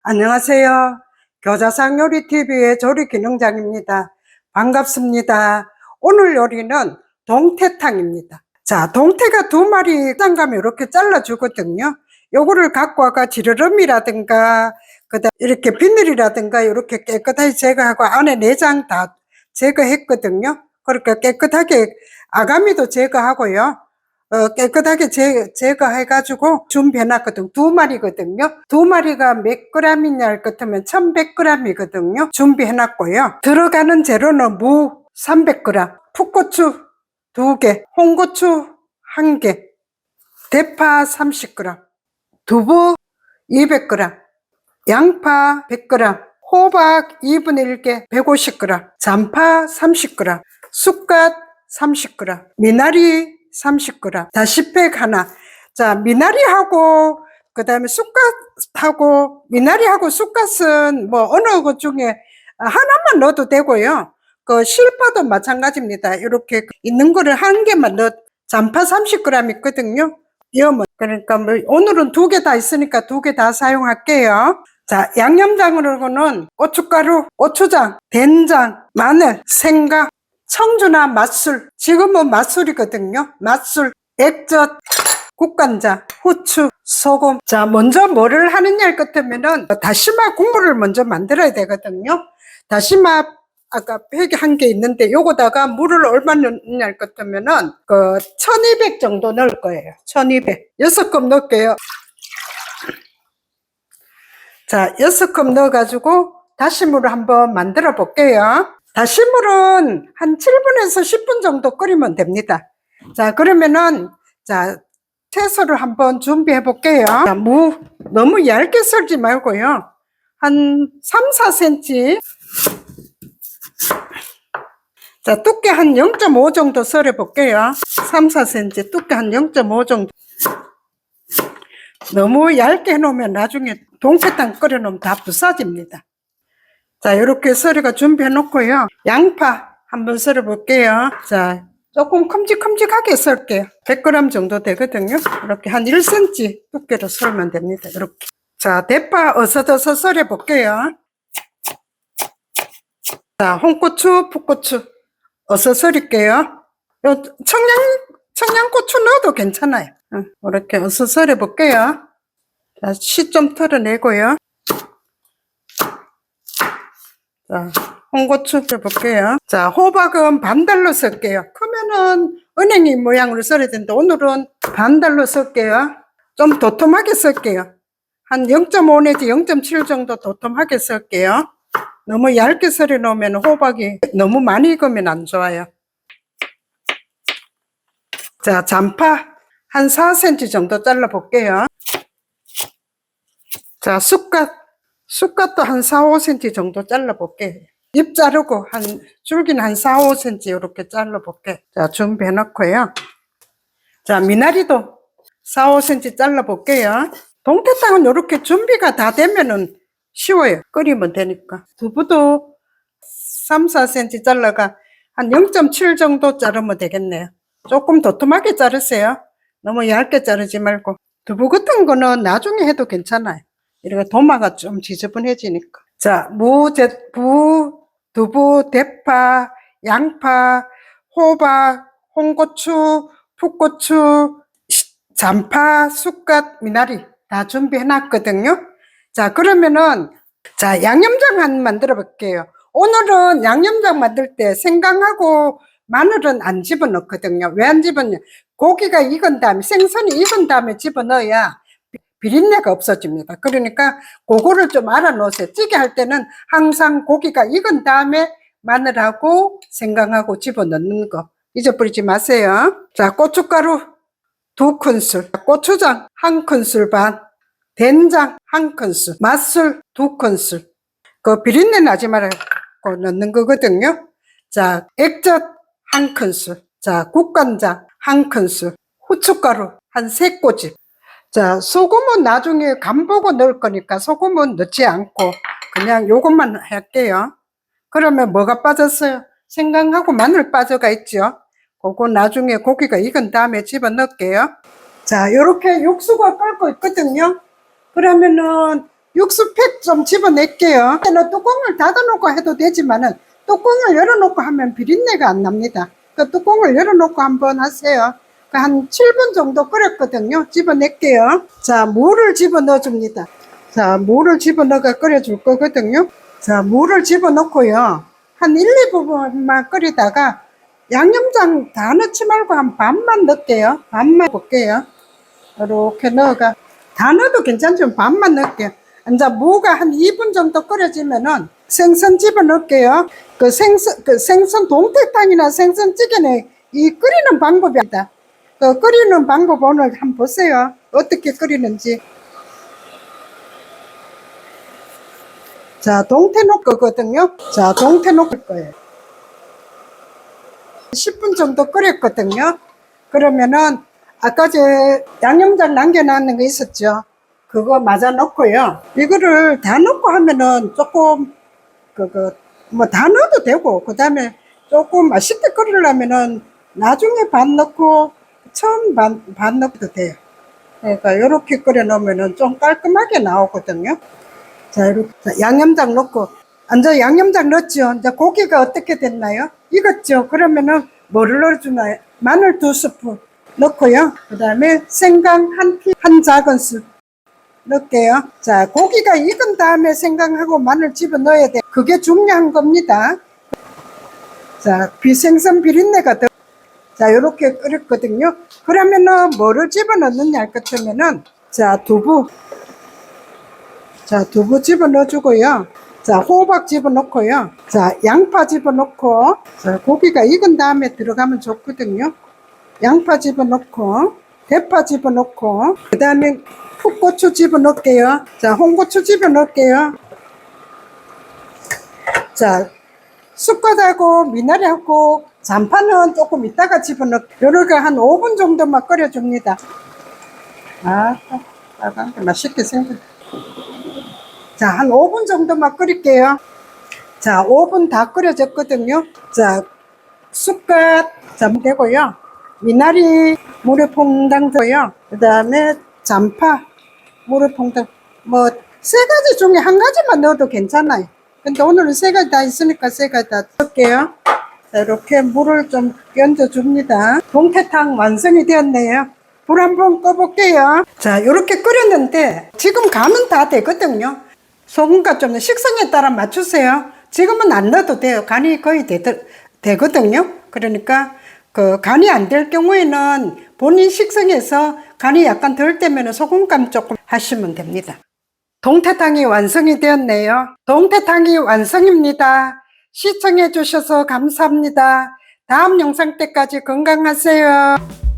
안녕하세요. 교자상 요리TV의 조리기능장입니다. 반갑습니다. 오늘 요리는 동태탕입니다. 자, 동태가 2마리 시장 가면 이렇게 잘라주거든요. 요거를 갖고 와가 지르름이라든가 그다음 이렇게 비늘이라든가 이렇게 깨끗하게 제거하고 안에 내장 다 제거했거든요. 그러니까 깨끗하게 아가미도 제거하고요. 깨끗하게 제거해가지고 준비해놨거든. 2마리거든요. 2마리가 몇 g이냐 할 것 같으면 1100g이거든요. 준비해놨고요. 들어가는 재료는 무 300g, 풋고추 2개, 홍고추 1개, 대파 30g, 두부 200g, 양파 100g, 호박 2분의 1개 150g, 잔파 30g, 쑥갓 30g, 미나리 30g, 다시팩 하나. 자, 미나리하고 그 다음에 쑥갓하고, 미나리하고 쑥갓은 뭐 어느 것 중에 하나만 넣어도 되고요. 그 실파도 마찬가지입니다. 이렇게 있는 거를 한 개만 잔파 30g 있거든요. 그러니까 뭐 오늘은 2개 다 있으니까 2개 다 사용할게요. 자, 양념장으로는 고춧가루, 고추장, 된장, 마늘, 생강, 청주나 맛술, 지금은 맛술이거든요. 맛술, 액젓, 국간장, 후추, 소금. 자, 먼저 뭐를 하느냐 할 것 같으면은 다시마 국물을 먼저 만들어야 되거든요. 다시마 아까 팩이 1개 있는데 요거다가 물을 얼마 넣느냐 할 것 같으면은 1200 정도 넣을 거예요. 1200. 6컵 넣을게요. 자, 6컵 넣어가지고 다시물을 한번 만들어 볼게요. 다시물은 한 7분에서 10분 정도 끓이면 됩니다. 자, 그러면은, 자, 채소를 한번 준비해 볼게요. 자, 무 너무 얇게 썰지 말고요. 한 3, 4cm. 자, 두께 한 0.5 정도 썰어 볼게요. 3, 4cm, 두께 한 0.5 정도. 너무 얇게 해놓으면 나중에 동태탕 끓여놓으면 다 부서집니다. 자, 이렇게 썰어가 준비해 놓고요. 양파 한번 썰어 볼게요. 자, 조금 큼직큼직하게 썰게요. 100g 정도 되거든요. 이렇게 한 1cm 두께로 썰면 됩니다. 이렇게. 자, 대파 어서더서 썰어 볼게요. 자, 홍고추, 풋고추 어서 썰을게요. 청양고추 넣어도 괜찮아요. 이렇게 어서 썰어 볼게요. 자, 씨 좀 털어내고요. 자, 홍고추 볼게요. 자, 호박은 반달로 썰게요. 크면은 은행이 모양으로 썰어야 되는데 오늘은 반달로 썰게요. 좀 도톰하게 썰게요. 한 0.5 내지 0.7 정도 도톰하게 썰게요. 너무 얇게 썰어 놓으면 호박이 너무 많이 익으면 안 좋아요. 자, 잔파 한 4cm 정도 잘라 볼게요. 자, 쑥갓도 한 4, 5cm 정도 잘라 볼게요. 잎 자르고 줄기는 한 4, 5cm 이렇게 잘라 볼게요. 자, 준비해 놓고요. 자, 미나리도 4, 5cm 잘라 볼게요. 동태탕은 이렇게 준비가 다 되면은 쉬워요. 끓이면 되니까. 두부도 3, 4cm 잘라가 한 0.7 정도 자르면 되겠네요. 조금 도톰하게 자르세요. 너무 얇게 자르지 말고. 두부 같은 거는 나중에 해도 괜찮아요. 이렇게 도마가 좀 지저분해지니까. 자, 두부, 대파, 양파, 호박, 홍고추, 풋고추, 잔파, 쑥갓, 미나리 다 준비해 놨거든요. 자, 그러면은 자, 양념장 한번 만들어 볼게요. 오늘은 양념장 만들 때 생강하고 마늘은 안 집어넣거든요. 왜 안 집어넣냐? 고기가 익은 다음에, 생선이 익은 다음에 집어넣어야 비린내가 없어집니다. 그러니까 그거를 좀 알아 놓으세요. 찌개 할 때는 항상 고기가 익은 다음에 마늘하고 생강하고 집어넣는 거 잊어버리지 마세요. 자, 고춧가루 2큰술, 고추장 1큰술 반, 된장 1큰술, 맛술 2큰술. 그 비린내 나지 말고 넣는 거거든요. 자, 액젓 1큰술, 자, 국간장 1큰술, 후춧가루 한 3꼬집. 자, 소금은 나중에 간 보고 넣을 거니까 소금은 넣지 않고 그냥 요것만 할게요. 그러면 뭐가 빠졌어요? 생강하고 마늘 빠져가 있죠. 그거 나중에 고기가 익은 다음에 집어넣을게요. 자, 요렇게 육수가 끓고 있거든요. 그러면은 육수팩 좀 집어낼게요. 뚜껑을 닫아놓고 해도 되지만은 뚜껑을 열어놓고 하면 비린내가 안 납니다. 그 뚜껑을 열어놓고 한번 하세요. 한 7분 정도 끓였거든요. 집어낼게요. 자, 물을 집어넣어줍니다. 자, 물을 집어넣어가 끓여줄 거거든요. 자, 물을 집어넣고요. 한 1, 2분만 끓이다가 양념장 다 넣지 말고 한 반만 넣을게요. 반만 볼게요. 이렇게 넣어가. 다 넣어도 괜찮지만 반만 넣을게요. 이제 무가 한 2분 정도 끓여지면은 생선 집어 넣을게요. 그 생선 동태탕이나 생선찌개는 이 끓이는 방법이다. 그 끓이는 방법 오늘 한번 보세요. 어떻게 끓이는지. 자, 동태 놓을 거거든요. 자, 동태 놓을 거예요. 10분 정도 끓였거든요. 그러면은 아까 제 양념장 남겨놨는 거 있었죠. 그거 맞아 넣고요. 이거를 다 넣고 하면은 조금 뭐 다 넣어도 되고, 그 다음에 조금 맛있게 끓이려면은 나중에 반 넣고 처음 반 넣어도 돼요. 그러니까 이렇게 끓여 놓으면은 좀 깔끔하게 나오거든요. 자, 이렇게 양념장 넣고, 이제 양념장 넣었죠. 이제 고기가 어떻게 됐나요? 익었죠. 그러면은 뭐를 넣어주나요? 마늘 2스푼 넣고요. 그 다음에 생강 한 작은술 넣을게요. 자, 고기가 익은 다음에 생강하고 마늘 집어 넣어야 돼. 그게 중요한 겁니다. 자, 생선 비린내가 더. 자, 요렇게 끓였거든요. 그러면은 뭐를 집어 넣느냐 할 것 같으면은, 자, 두부. 자, 두부 집어 넣어주고요. 자, 호박 집어 넣고요. 자, 양파 집어 넣고, 자, 고기가 익은 다음에 들어가면 좋거든요. 양파 집어 넣고, 대파 집어 넣고, 그 다음에 풋고추 집어 넣을게요. 자, 홍고추 집어 넣을게요. 자, 쑥갓하고 미나리하고 잔파는 조금 이따가 집어넣고, 요렇게 한 5분 정도만 끓여줍니다. 아, 빨간 게 맛있게 생겼. 자, 한 5분 정도만 끓일게요. 자, 5분 다 끓여졌거든요. 자, 쑥갓 되고요. 미나리 물에 퐁당 넣고요. 그 다음에 잔파 물에 퐁당, 뭐 3가지 중에 한 가지만 넣어도 괜찮아요. 근데 오늘은 3가지 다 있으니까 3가지 다 넣을게요. 자, 이렇게 물을 좀 끼얹어줍니다. 동태탕 완성이 되었네요. 불 한번 꺼볼게요. 자, 이렇게 끓였는데 지금 간은 다 되거든요. 소금과 좀 식성에 따라 맞추세요. 지금은 안 넣어도 돼요. 간이 거의 되거든요. 그러니까 그 간이 안 될 경우에는 본인 식성에서 간이 약간 덜 되면 소금간 조금 하시면 됩니다. 동태탕이 완성이 되었네요. 동태탕이 완성입니다. 시청해 주셔서 감사합니다. 다음 영상 때까지 건강하세요.